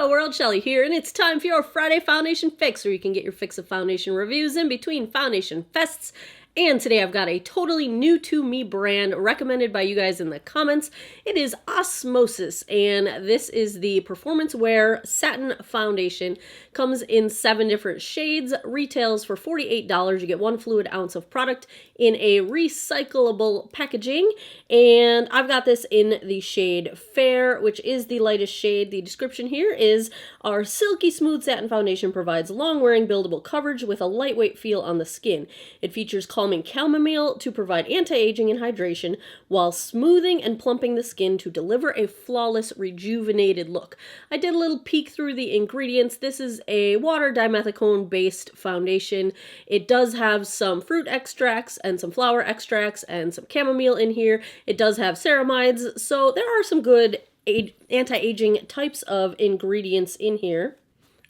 Hello world, Shelly here, and it's time for your Friday Foundation Fix, where you can get your fix of foundation reviews in between foundation fests. And today I've got a totally new to me brand recommended by you guys in the comments. It is Osmosis, and this is the Performance Wear Satin Foundation. Comes in 7 different shades, retails for $48. You get 1 fluid ounce of product in a recyclable packaging. And I've got this in the shade Fair, which is the lightest shade. The description here is, our silky smooth satin foundation provides long-wearing buildable coverage with a lightweight feel on the skin. It features calming chamomile to provide anti-aging and hydration, while smoothing and plumping the skin to deliver a flawless, rejuvenated look. I did a little peek through the ingredients. This is a water dimethicone-based foundation. It does have some fruit extracts and some flower extracts and some chamomile in here. It does have ceramides, so there are some good anti-aging types of ingredients in here.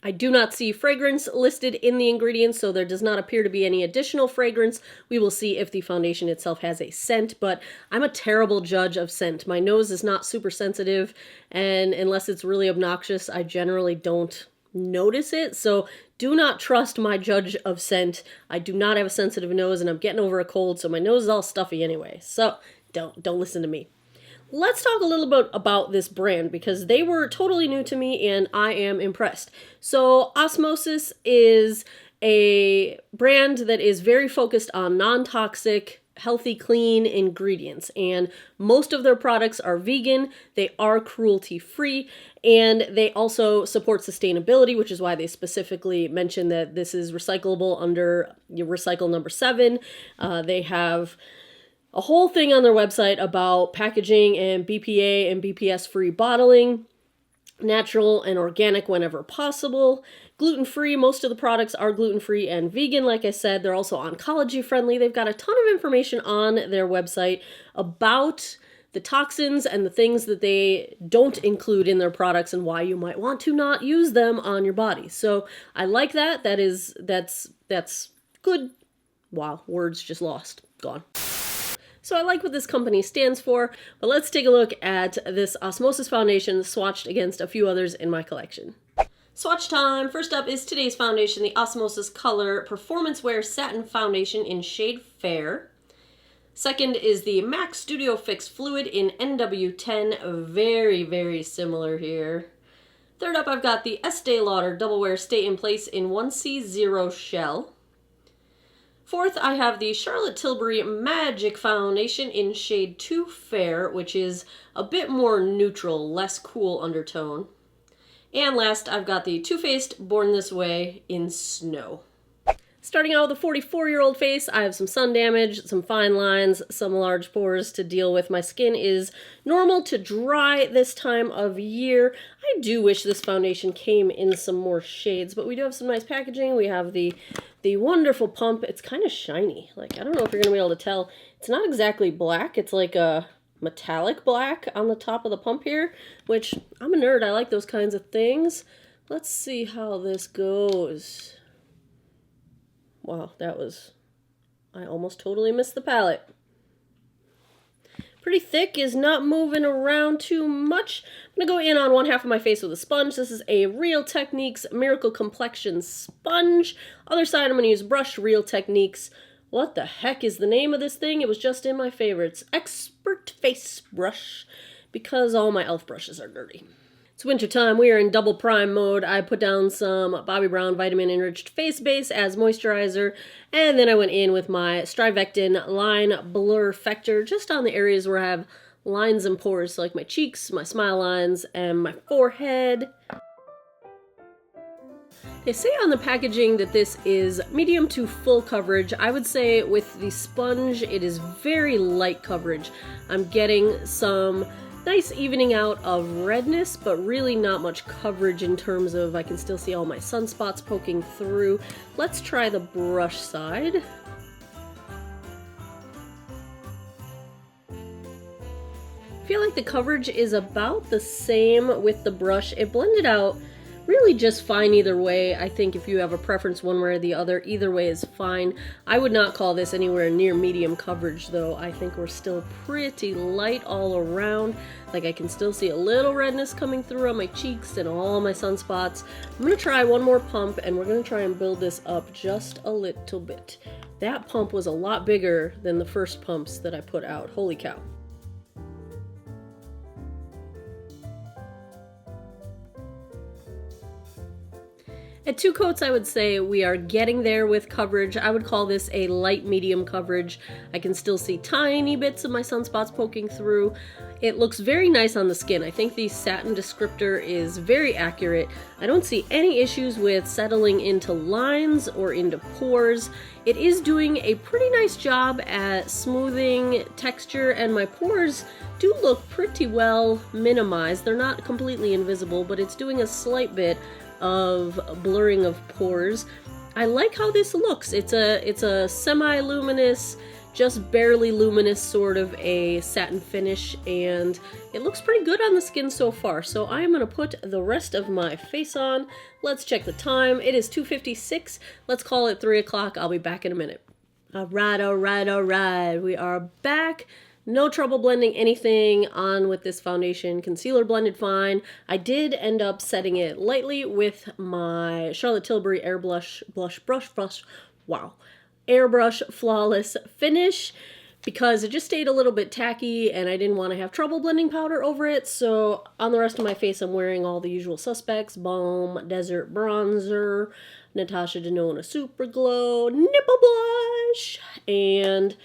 I do not see fragrance listed in the ingredients, so there does not appear to be any additional fragrance. We will see if the foundation itself has a scent, but I'm a terrible judge of scent. My nose is not super sensitive, and unless it's really obnoxious, I generally don't notice it, so do not trust my judge of scent. I do not have a sensitive nose, and I'm getting over a cold, so my nose is all stuffy anyway, so don't listen to me. Let's talk a little bit about this brand, because they were totally new to me and I am impressed. So Osmosis is a brand that is very focused on non-toxic, healthy, clean ingredients, and most of their products are vegan, they are cruelty-free, and they also support sustainability, which is why they specifically mention that this is recyclable under Recycle number 7. They have a whole thing on their website about packaging and BPA and BPS-free bottling, natural and organic whenever possible, gluten-free. Most of the products are gluten-free and vegan. Like I said, they're also oncology-friendly. They've got a ton of information on their website about the toxins and the things that they don't include in their products and why you might want to not use them on your body. So I like that. That's good. Wow, words just lost. Gone. So I like what this company stands for, but let's take a look at this Osmosis foundation swatched against a few others in my collection. Swatch time! First up is today's foundation, the Osmosis Color Performance Wear Satin Foundation in shade Fair. Second is the MAC Studio Fix Fluid in NW10, very, very similar here. Third up, I've got the Estee Lauder Double Wear Stay in Place in 1C0 Shell. Fourth, I have the Charlotte Tilbury Magic Foundation in shade 2 Fair, which is a bit more neutral, less cool undertone. And last, I've got the Too Faced Born This Way in Snow. Starting out with a 44-year-old face, I have some sun damage, some fine lines, some large pores to deal with. My skin is normal to dry this time of year. I do wish this foundation came in some more shades, but we do have some nice packaging. We have the wonderful pump. It's kind of shiny. Like, I don't know if you're going to be able to tell. It's not exactly black. It's like a metallic black on the top of the pump here, which I'm a nerd. I like those kinds of things. Let's see how this goes. Wow, I almost totally missed the palette. Pretty thick, is not moving around too much. I'm going to go in on one half of my face with a sponge. This is a Real Techniques Miracle Complexion Sponge. Other side, I'm going to use Brush Real Techniques. What the heck is the name of this thing? It was just in my favorites. Expert Face Brush, because all my e.l.f. brushes are dirty. It's wintertime, we are in double prime mode. I put down some Bobbi Brown Vitamin Enriched Face Base as moisturizer, and then I went in with my Strivectin Line Blur Factor just on the areas where I have lines and pores, so like my cheeks, my smile lines, and my forehead. They say on the packaging that this is medium to full coverage. I would say with the sponge, it is very light coverage. I'm getting some nice evening out of redness, but really not much coverage in terms of I can still see all my sunspots poking through. Let's try the brush side. I feel like the coverage is about the same with the brush. It blended out really just fine either way. I think if you have a preference one way or the other, either way is fine. I would not call this anywhere near medium coverage though. I think we're still pretty light all around. Like I can still see a little redness coming through on my cheeks and all my sunspots. I'm gonna try one more pump and we're gonna try and build this up just a little bit. That pump was a lot bigger than the first pumps that I put out. Holy cow. At 2 coats, I would say we are getting there with coverage. I would call this a light medium coverage. I can still see tiny bits of my sunspots poking through. It looks very nice on the skin. I think the satin descriptor is very accurate. I don't see any issues with settling into lines or into pores. It is doing a pretty nice job at smoothing texture, and my pores do look pretty well minimized. They're not completely invisible, but it's doing a slight bit of blurring of pores. I like how this looks. It's a semi-luminous, just barely luminous sort of a satin finish, and it looks pretty good on the skin so far. So I am going to put the rest of my face on. Let's check the time. It is 2:56. Let's call it 3 o'clock. I'll be back in a minute. All right. We are back. No trouble blending anything on with this foundation. Concealer blended fine. I did end up setting it lightly with my Charlotte Tilbury Airbrush Airbrush Flawless Finish because it just stayed a little bit tacky and I didn't want to have trouble blending powder over it. So on the rest of my face, I'm wearing all the usual suspects: Balm, Desert Bronzer, Natasha Denona Super Glow, Nipple Blush, and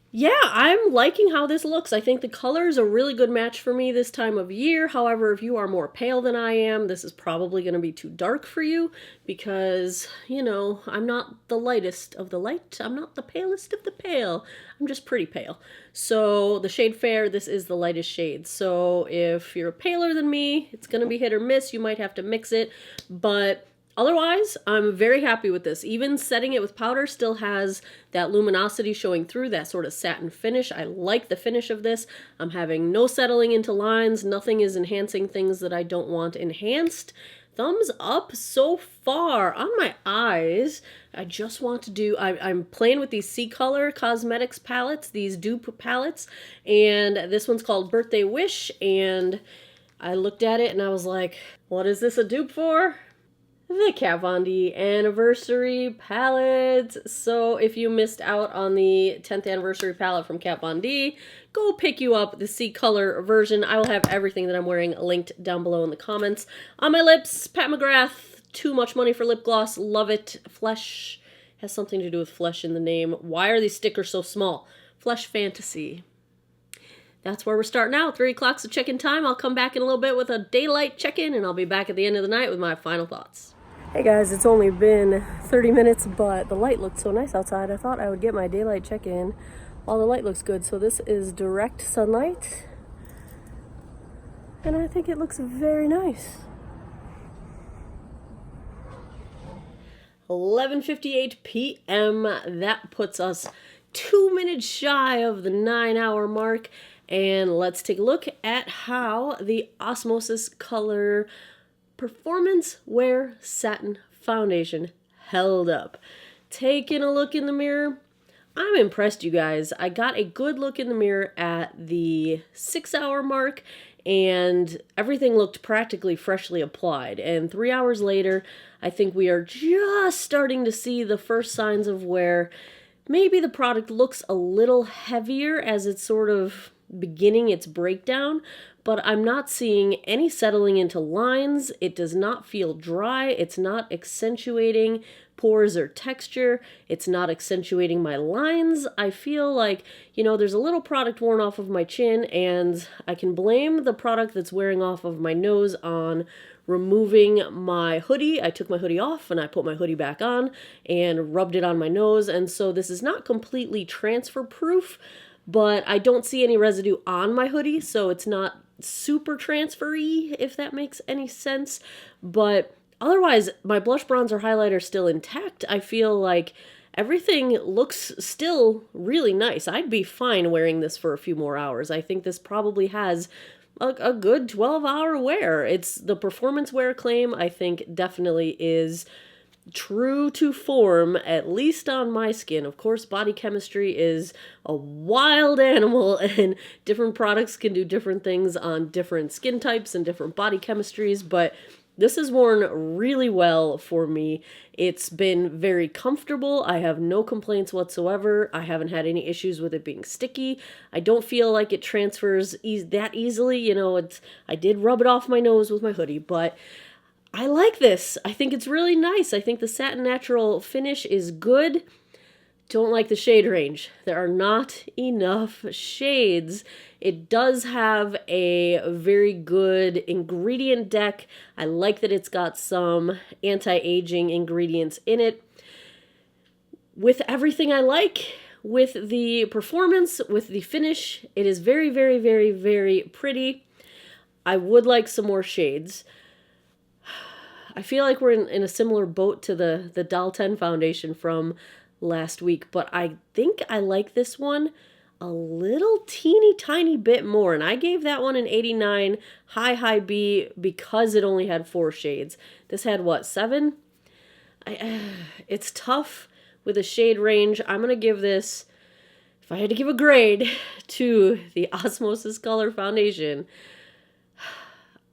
yeah, I'm liking how this looks. I think the color is a really good match for me this time of year. However, if you are more pale than I am, this is probably going to be too dark for you because, you know, I'm not the lightest of the light. I'm not the palest of the pale. I'm just pretty pale. So the shade Fair, this is the lightest shade. So if you're paler than me, it's going to be hit or miss. You might have to mix it, but otherwise, I'm very happy with this. Even setting it with powder still has that luminosity showing through, that sort of satin finish. I like the finish of this. I'm having no settling into lines. Nothing is enhancing things that I don't want enhanced. Thumbs up so far. On my eyes, I just want to do, I'm playing with these C-Color Cosmetics palettes, these dupe palettes, and this one's called Birthday Wish, and I looked at it and I was like, what is this a dupe for? The Kat Von D Anniversary Palettes. So if you missed out on the 10th anniversary palette from Kat Von D, go pick you up the C-Color version. I will have everything that I'm wearing linked down below in the comments. On my lips, Pat McGrath, Too Much Money for Lip Gloss, love it. Flesh, has something to do with flesh in the name. Why are these stickers so small? Flesh Fantasy. That's where we're starting out. 3 o'clock's the check-in time. I'll come back in a little bit with a daylight check-in, and I'll be back at the end of the night with my final thoughts. Hey guys, it's only been 30 minutes, but the light looked so nice outside. I thought I would get my daylight check-in while the light looks good. So this is direct sunlight, and I think it looks very nice. 11:58 p.m. That puts us 2 minutes shy of the 9-hour mark. And let's take a look at how the Osmosis Color Performance Wear Satin Foundation held up. Taking a look in the mirror, I'm impressed, you guys. I got a good look in the mirror at the 6-hour mark, and everything looked practically freshly applied. And 3 hours later, I think we are just starting to see the first signs of where maybe the product looks a little heavier as it's sort of beginning its breakdown, but I'm not seeing any settling into lines. It does not feel dry. It's not accentuating pores or texture. It's not accentuating my lines. I feel like, you know, there's a little product worn off of my chin, and I can blame the product that's wearing off of my nose on removing my hoodie. I took my hoodie off and I put my hoodie back on and rubbed it on my nose, and so this is not completely transfer proof, but I don't see any residue on my hoodie, so it's not super transfer-y, if that makes any sense. But otherwise, my blush, bronzer, highlighter are still intact. I feel like everything looks still really nice. I'd be fine wearing this for a few more hours. I think this probably has a good 12-hour wear. It's the performance wear claim, I think, definitely is true to form, at least on my skin. Of course, body chemistry is a wild animal, and different products can do different things on different skin types and different body chemistries, but this has worn really well for me. It's been very comfortable. I have no complaints whatsoever. I haven't had any issues with it being sticky. I don't feel like it transfers that easily. You know, I did rub it off my nose with my hoodie, but I like this. I think it's really nice. I think the satin natural finish is good. Don't like the shade range. There are not enough shades. It does have a very good ingredient deck. I like that it's got some anti-aging ingredients in it. With everything I like, with the performance, with the finish, it is very, very, very, very pretty. I would like some more shades. I feel like we're in a similar boat to the Doll 10 foundation from last week, but I think I like this one a little teeny tiny bit more, and I gave that one an 89 high B because it only had 4 shades. This had what, 7? It's tough with a shade range. I'm gonna give this, if I had to give a grade to the Osmosis Color Foundation,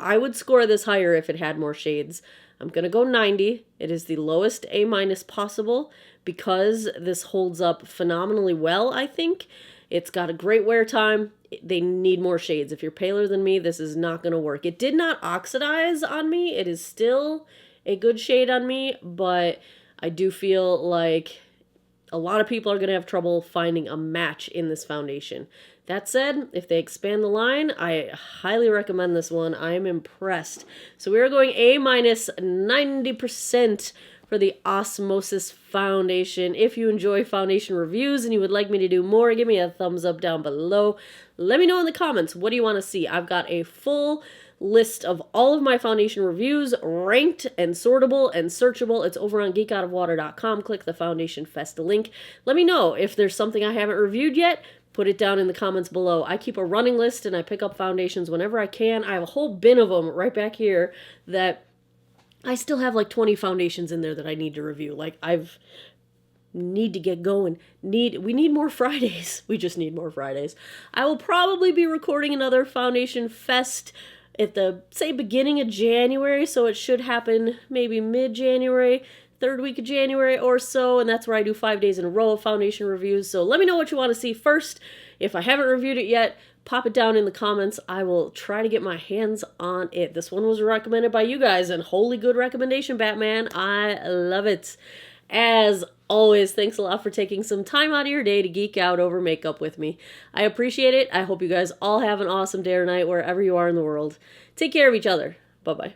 I would score this higher if it had more shades. I'm going to go 90. It is the lowest A- possible because this holds up phenomenally well, I think. It's got a great wear time. They need more shades. If you're paler than me, this is not going to work. It did not oxidize on me. It is still a good shade on me, but I do feel like a lot of people are going to have trouble finding a match in this foundation. That said, if they expand the line, I highly recommend this one. I am impressed. So we are going A- 90% for the Osmosis Foundation. If you enjoy foundation reviews and you would like me to do more, give me a thumbs up down below. Let me know in the comments, what do you want to see? I've got a full list of all of my foundation reviews, ranked and sortable and searchable. It's over on geekoutofwater.com. Click the Foundation Fest link. Let me know if there's something I haven't reviewed yet. Put it down in the comments below. I keep a running list and I pick up foundations whenever I can. I have a whole bin of them right back here that I still have like 20 foundations in there that I need to review. Like need to get going. We need more Fridays. We just need more Fridays. I will probably be recording another Foundation Fest at the, say, beginning of January, so it should happen maybe mid-January, 3rd week of January or so, and that's where I do 5 days in a row of foundation reviews. So let me know what you want to see first. If I haven't reviewed it yet, pop it down in the comments. I will try to get my hands on it. This one was recommended by you guys, and holy good recommendation, Batman. I love it. As always, thanks a lot for taking some time out of your day to geek out over makeup with me. I appreciate it. I hope you guys all have an awesome day or night wherever you are in the world. Take care of each other. Bye-bye.